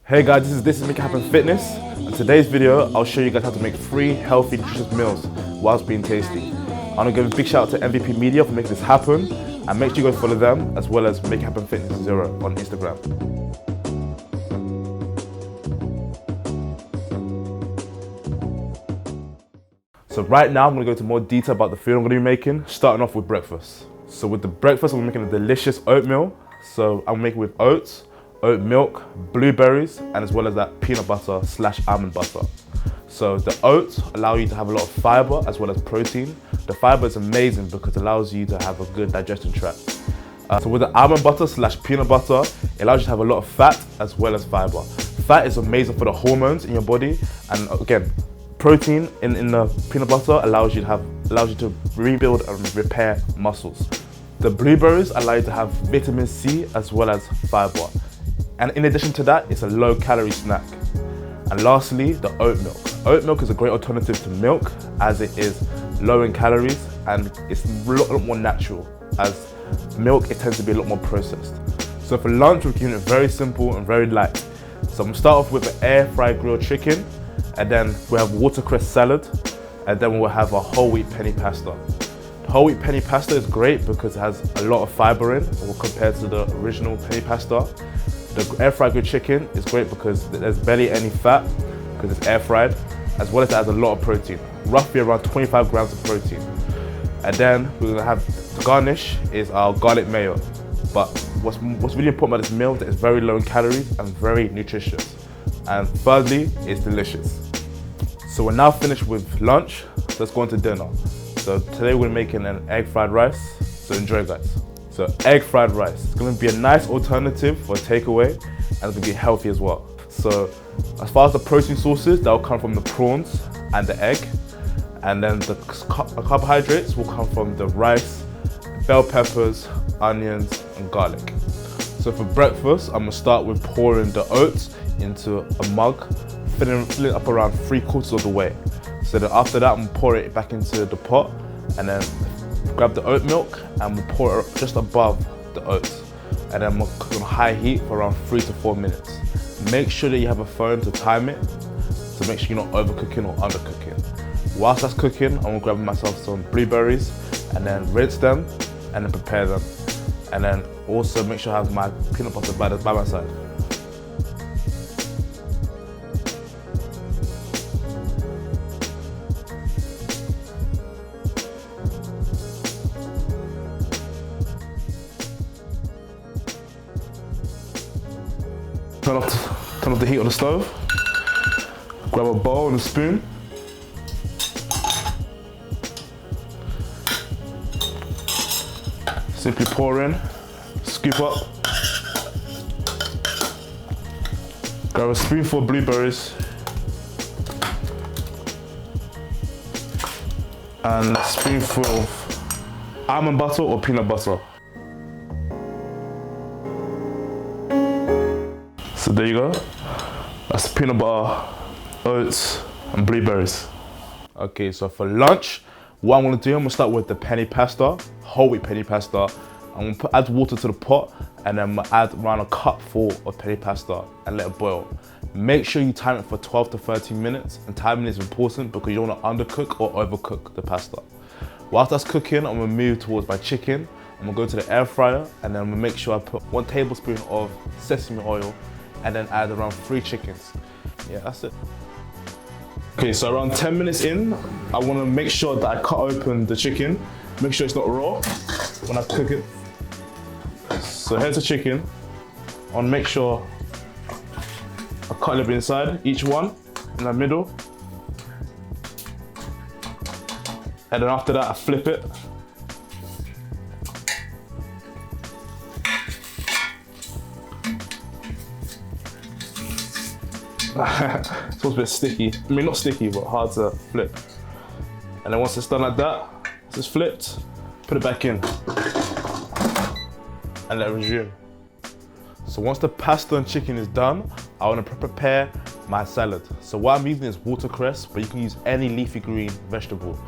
Hey guys, this is Make It Happen Fitness. In today's video, I'll show you guys how to make 3 healthy, nutritious meals whilst being tasty. I want to give a big shout out to MVP Media for making this happen, and make sure you go follow them as well as Make It Happen Fitness 0 on Instagram. So right now, I'm going to go into more detail about the food I'm going to be making, starting off with breakfast. So with the breakfast, I'm making a delicious oatmeal. So I'm making with oats, oat milk, blueberries, and as well as that peanut butter / almond butter. So the oats allow you to have a lot of fiber as well as protein. The fiber is amazing because it allows you to have a good digestion tract. So with the almond butter / peanut butter, it allows you to have a lot of fat as well as fiber. Fat is amazing for the hormones in your body, and again, protein in the peanut butter allows you to rebuild and repair muscles. The blueberries allow you to have vitamin C as well as fiber. And in addition to that, it's a low calorie snack. And lastly, the oat milk. Oat milk is a great alternative to milk as it is low in calories and it's a lot more natural, as milk, it tends to be a lot more processed. So for lunch, we're keeping it very simple and very light. So I'm gonna start off with an air fried grilled chicken, and then we have watercress salad, and then we'll have a whole wheat penny pasta. The whole wheat penny pasta is great because it has a lot of fiber in compared to the original penny pasta. The air fried grilled chicken is great because there's barely any fat because it's air fried, as well as it has a lot of protein, roughly around 25 grams of protein. And then we're gonna have the garnish is our garlic mayo. But what's really important about this meal is that it's very low in calories and very nutritious. And thirdly, it's delicious. So we're now finished with lunch, so let's go on to dinner. So today we're making an egg fried rice, so enjoy guys. So egg fried rice, it's gonna be a nice alternative for a takeaway, and it's gonna be healthy as well. So as far as the protein sources, that'll come from the prawns and the egg, and then the carbohydrates will come from the rice, bell peppers, onions, and garlic. So for breakfast, I'm gonna start with pouring the oats into a mug, filling it up around 3/4 of the way. So then after that, I'm gonna pour it back into the pot, and then grab the oat milk and we'll pour it just above the oats. And then we'll cook on high heat for around 3 to 4 minutes. Make sure that you have a phone to time it, so make sure you're not overcooking or undercooking. Whilst that's cooking, I'm gonna grab myself some blueberries and then rinse them and then prepare them. And then also make sure I have my peanut butter by my side. Turn off the heat on the stove. Grab a bowl and a spoon. Simply pour in, scoop up. Grab a spoonful of blueberries. And a spoonful of almond butter or peanut butter. So there you go. That's peanut butter, oats, and blueberries. Okay, so for lunch, what I'm gonna do, I'm gonna start with the penny pasta, whole wheat penny pasta. I'm gonna add water to the pot, and then I'm gonna add around a cupful of penny pasta and let it boil. Make sure you time it for 12 to 13 minutes, and timing is important because you don't wanna undercook or overcook the pasta. Whilst that's cooking, I'm gonna move towards my chicken. I'm gonna go to the air fryer, and then I'm gonna make sure I put 1 tablespoon of sesame oil, and then add around 3 chickens. Yeah, that's it. Okay, so around 10 minutes in, I wanna make sure that I cut open the chicken, make sure it's not raw when I cook it. So here's the chicken. I wanna make sure I cut a little bit inside, each one in the middle. And then after that, I flip it. It's also a bit sticky. I mean, not sticky, but hard to flip. And then once it's done like that, it's just flipped, put it back in, and let it resume. So once the pasta and chicken is done, I want to prepare my salad. So what I'm using is watercress, but you can use any leafy green vegetable.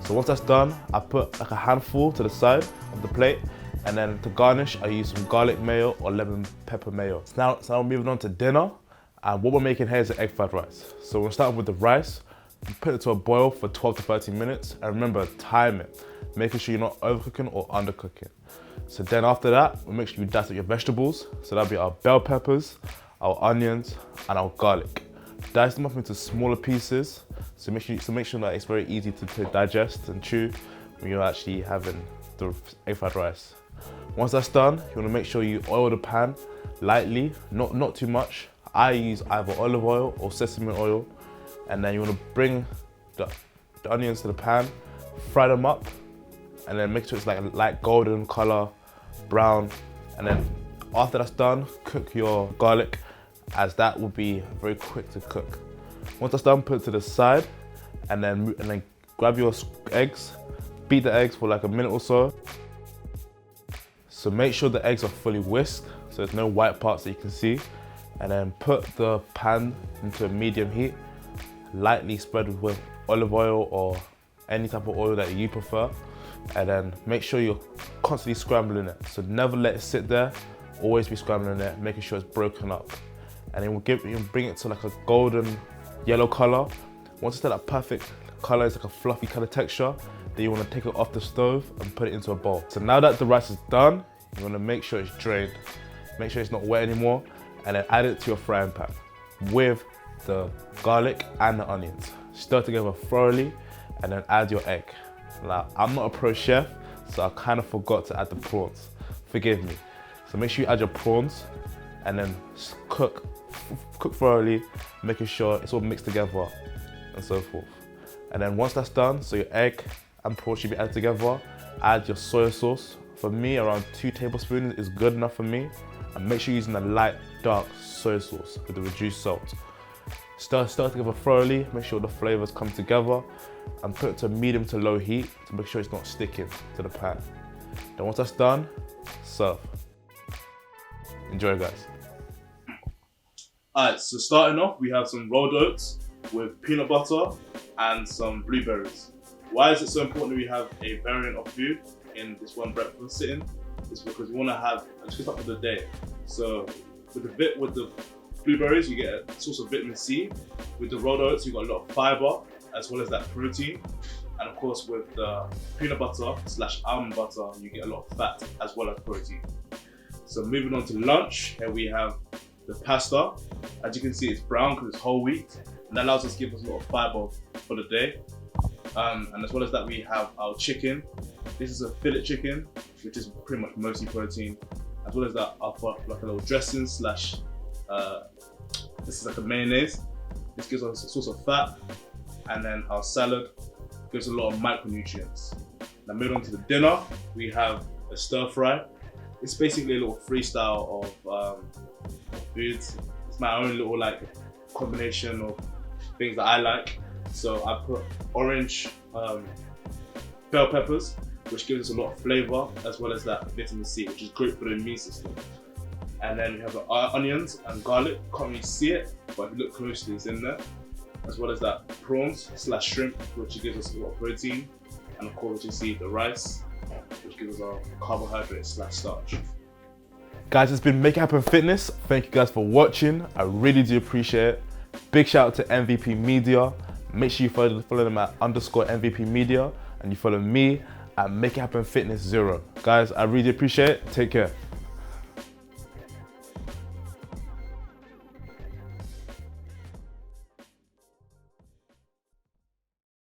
So once that's done, I put like a handful to the side of the plate, and then to garnish, I use some garlic mayo or lemon pepper mayo. So now moving on to dinner. And what we're making here is an egg fried rice. So we're starting with the rice, put it to a boil for 12 to 13 minutes. And remember, time it, making sure you're not overcooking or undercooking. So then after that, we'll make sure you dice up your vegetables. So that'll be our bell peppers, our onions, and our garlic. Dice them up into smaller pieces. So make sure that it's very easy to digest and chew when you're actually having the egg fried rice. Once that's done, you wanna make sure you oil the pan lightly, not too much. I use either olive oil or sesame oil. And then you wanna bring the onions to the pan, fry them up, and then make sure it's like a light golden color, brown. And then after that's done, cook your garlic, as that will be very quick to cook. Once that's done, put it to the side, and then grab your eggs, beat the eggs for like a minute or so. So make sure the eggs are fully whisked, so there's no white parts that you can see. And then put the pan into a medium heat, lightly spread with olive oil or any type of oil that you prefer. And then make sure you're constantly scrambling it. So never let it sit there, always be scrambling it, making sure it's broken up. And then you'll bring it to like a golden yellow color. Once it's that perfect color, it's like a fluffy kind of texture, then you want to take it off the stove and put it into a bowl. So now that the rice is done, you want to make sure it's drained. Make sure it's not wet anymore, and then add it to your frying pan with the garlic and the onions. Stir together thoroughly, and then add your egg. Now, I'm not a pro chef, so I kind of forgot to add the prawns. Forgive me. So make sure you add your prawns, and then cook thoroughly, making sure it's all mixed together and so forth. And then once that's done, so your egg and prawn should be added together, add your soy sauce. For me, around 2 tablespoons is good enough for me. And make sure you're using a light, dark soy sauce with the reduced salt. Stir together thoroughly, make sure the flavors come together, and put it to medium to low heat to make sure it's not sticking to the pan. Then once that's done, serve. Enjoy, guys. Alright, so starting off, we have some rolled oats with peanut butter and some blueberries. Why is it so important that we have a variant of food in this one breakfast sitting? It's because we want to have a twist up of the day. So with the blueberries, you get a source of vitamin C. With the rolled oats, you got a lot of fiber as well as that protein. And of course, with the peanut butter / almond butter, you get a lot of fat as well as protein. So moving on to lunch, here we have the pasta. As you can see, it's brown because it's whole wheat, and that allows us to give us a lot of fiber for the day. And as well as that, we have our chicken. This is a fillet chicken, which is pretty much mostly protein. As well as that, I've got like a little dressing / this is like a mayonnaise. This gives us a source of fat. And then our salad gives a lot of micronutrients. Now moving on to the dinner, we have a stir fry. It's basically a little freestyle of foods. It's my own little like combination of things that I like. So I put orange bell peppers, which gives us a lot of flavor, as well as that vitamin C, which is great for the immune system. And then we have the onions and garlic. Can't really see it, but if you look closely, it's in there. As well as that prawns / shrimp, which gives us a lot of protein. And of course, you see the rice, which gives us our carbohydrate / starch. Guys, it's been Make It Happen Fitness. Thank you guys for watching. I really do appreciate it. Big shout out to MVP Media. Make sure you follow them at _MVP Media, and you follow me at Make It Happen Fitness 0. Guys, I really appreciate it. Take care.